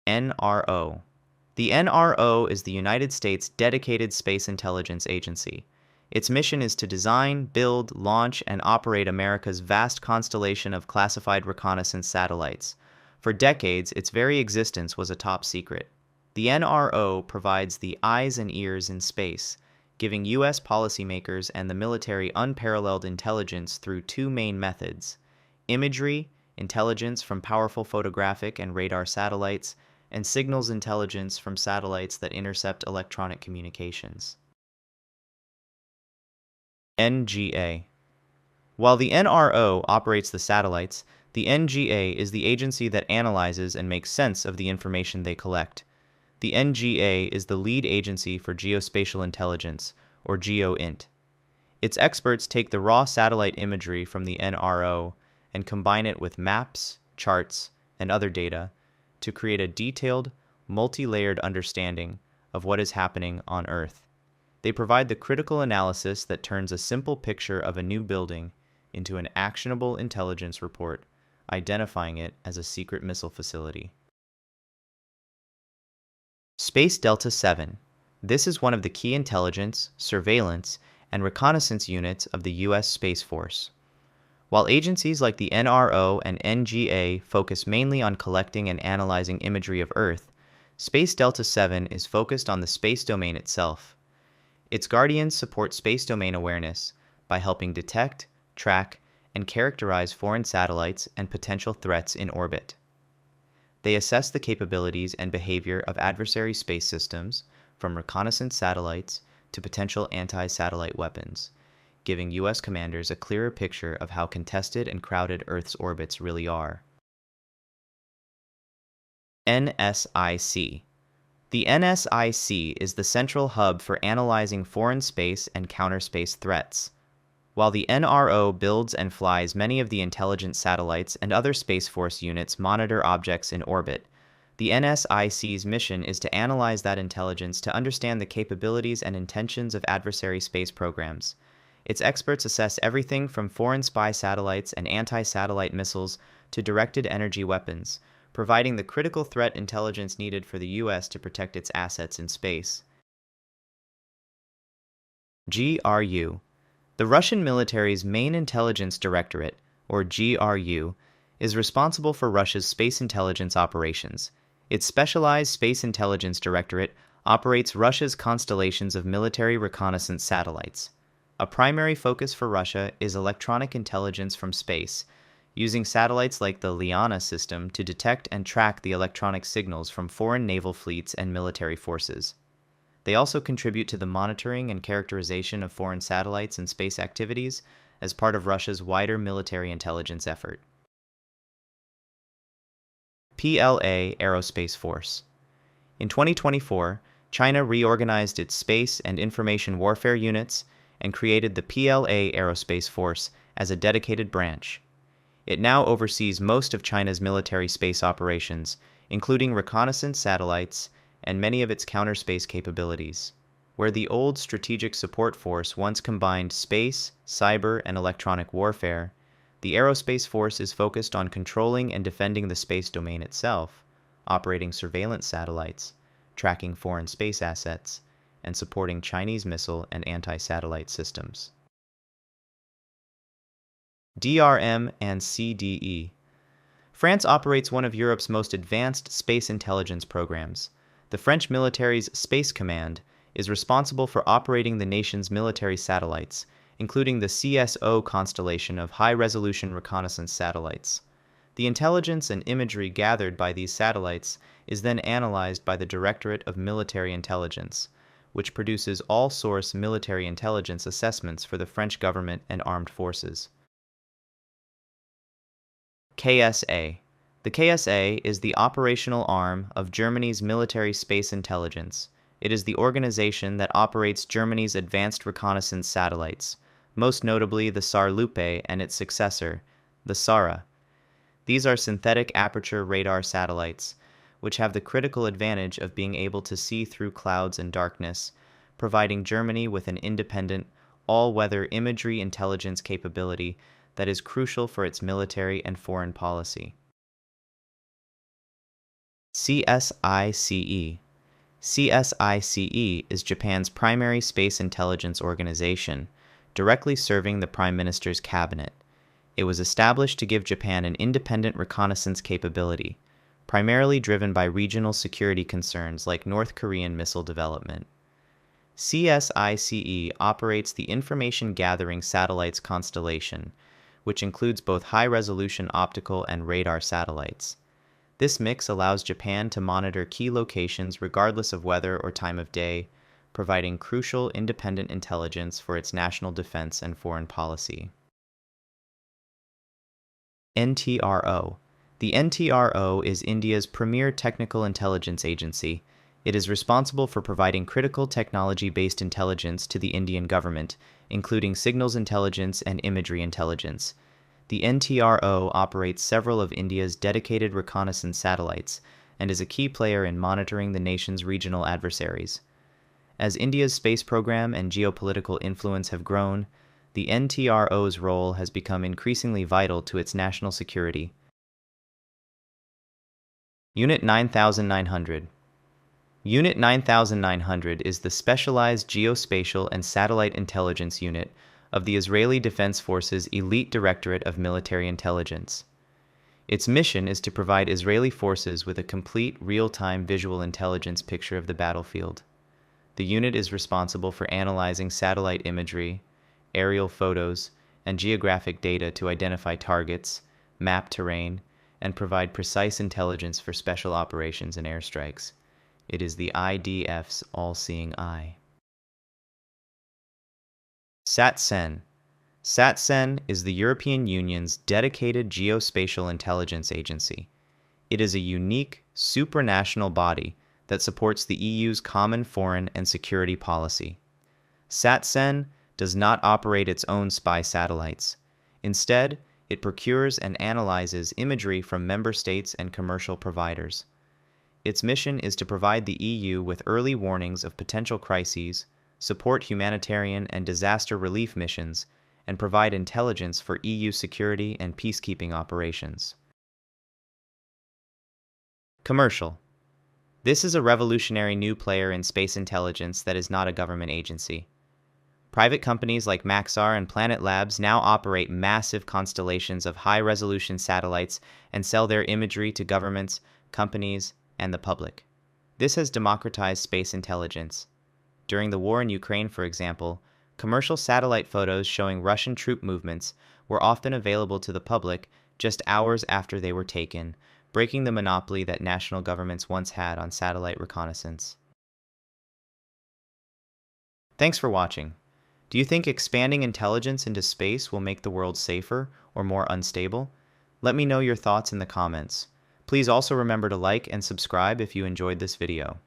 NRO. The NRO is the United States dedicated space intelligence agency. Its mission is to design, build, launch, and operate America's vast constellation of classified reconnaissance satellites. For decades, its very existence was a top secret. The NRO provides the eyes and ears in space, giving U.S. policymakers and the military unparalleled intelligence through two main methods: imagery, intelligence from powerful photographic and radar satellites, and signals intelligence from satellites that intercept electronic communications. NGA. While the NRO operates the satellites, the NGA is the agency that analyzes and makes sense of the information they collect. The NGA is the lead agency for geospatial intelligence, or GeoInt. Its experts take the raw satellite imagery from the NRO and combine it with maps, charts, and other data to create a detailed, multi-layered understanding of what is happening on Earth. They provide the critical analysis that turns a simple picture of a new building into an actionable intelligence report, identifying it as a secret missile facility. Space Delta 7. This is one of the key intelligence, surveillance, and reconnaissance units of the U.S. Space Force. While agencies like the NRO and NGA focus mainly on collecting and analyzing imagery of Earth, Space Delta 7 is focused on the space domain itself. Its guardians support space domain awareness by helping detect, track, and characterize foreign satellites and potential threats in orbit. They assess the capabilities and behavior of adversary space systems, from reconnaissance satellites to potential anti-satellite weapons, giving U.S. commanders a clearer picture of how contested and crowded Earth's orbits really are. NSIC. The NSIC is the central hub for analyzing foreign space and counterspace threats. While the NRO builds and flies many of the intelligence satellites and other Space Force units monitor objects in orbit, the NSIC's mission is to analyze that intelligence to understand the capabilities and intentions of adversary space programs. Its experts assess everything from foreign spy satellites and anti-satellite missiles to directed energy weapons, providing the critical threat intelligence needed for the U.S. to protect its assets in space. GRU. The Russian military's main intelligence directorate, or GRU, is responsible for Russia's space intelligence operations. Its specialized Space Intelligence Directorate operates Russia's constellations of military reconnaissance satellites. A primary focus for Russia is electronic intelligence from space, using satellites like the Liana system to detect and track the electronic signals from foreign naval fleets and military forces. They also contribute to the monitoring and characterization of foreign satellites and space activities as part of Russia's wider military intelligence effort. PLA Aerospace Force. In 2024, China reorganized its space and information warfare units and created the PLA Aerospace Force as a dedicated branch. It now oversees most of China's military space operations, including reconnaissance satellites and many of its counterspace capabilities. Where the old Strategic Support Force once combined space, cyber, and electronic warfare, the Aerospace Force is focused on controlling and defending the space domain itself, operating surveillance satellites, tracking foreign space assets, and supporting Chinese missile and anti-satellite systems. DRM and CDE. France operates one of Europe's most advanced space intelligence programs. The French military's Space Command is responsible for operating the nation's military satellites, including the CSO constellation of high-resolution reconnaissance satellites. The intelligence and imagery gathered by these satellites is then analyzed by the Directorate of Military Intelligence, which produces all-source military intelligence assessments for the French government and armed forces. KSA. The KSA is the operational arm of Germany's military space intelligence. It is the organization that operates Germany's advanced reconnaissance satellites, most notably the SAR-Lupe and its successor, the SARA. These are synthetic aperture radar satellites, which have the critical advantage of being able to see through clouds and darkness, providing Germany with an independent, all-weather imagery intelligence capability that is crucial for its military and foreign policy. CSICE. CSICE is Japan's primary space intelligence organization, directly serving the Prime Minister's cabinet. It was established to give Japan an independent reconnaissance capability, primarily driven by regional security concerns like North Korean missile development. CSICE operates the Information Gathering Satellites constellation, which includes both high-resolution optical and radar satellites. This mix allows Japan to monitor key locations regardless of weather or time of day, providing crucial independent intelligence for its national defense and foreign policy. NTRO. The NTRO is India's premier technical intelligence agency. It is responsible for providing critical technology-based intelligence to the Indian government, including signals intelligence and imagery intelligence. The NTRO operates several of India's dedicated reconnaissance satellites and is a key player in monitoring the nation's regional adversaries. As India's space program and geopolitical influence have grown, the NTRO's role has become increasingly vital to its national security. Unit 9900. Unit 9900 is the specialized geospatial and satellite intelligence unit of the Israeli Defense Forces Elite Directorate of Military Intelligence. Its mission is to provide Israeli forces with a complete real-time visual intelligence picture of the battlefield. The unit is responsible for analyzing satellite imagery, aerial photos, and geographic data to identify targets, map terrain, and provide precise intelligence for special operations and airstrikes. It is the IDF's all-seeing eye. SatCen. SatCen is the European Union's dedicated geospatial intelligence agency. It is a unique, supranational body that supports the EU's common foreign and security policy. SatCen does not operate its own spy satellites. Instead, it procures and analyzes imagery from member states and commercial providers. Its mission is to provide the EU with early warnings of potential crises, support humanitarian and disaster relief missions, and provide intelligence for EU security and peacekeeping operations. Commercial. This is a revolutionary new player in space intelligence that is not a government agency. Private companies like Maxar and Planet Labs now operate massive constellations of high-resolution satellites and sell their imagery to governments, companies, and the public. This has democratized space intelligence. During the war in Ukraine, for example, commercial satellite photos showing Russian troop movements were often available to the public just hours after they were taken, breaking the monopoly that national governments once had on satellite reconnaissance. Thanks for watching. Do you think expanding intelligence into space will make the world safer or more unstable? Let me know your thoughts in the comments. Please also remember to like and subscribe if you enjoyed this video.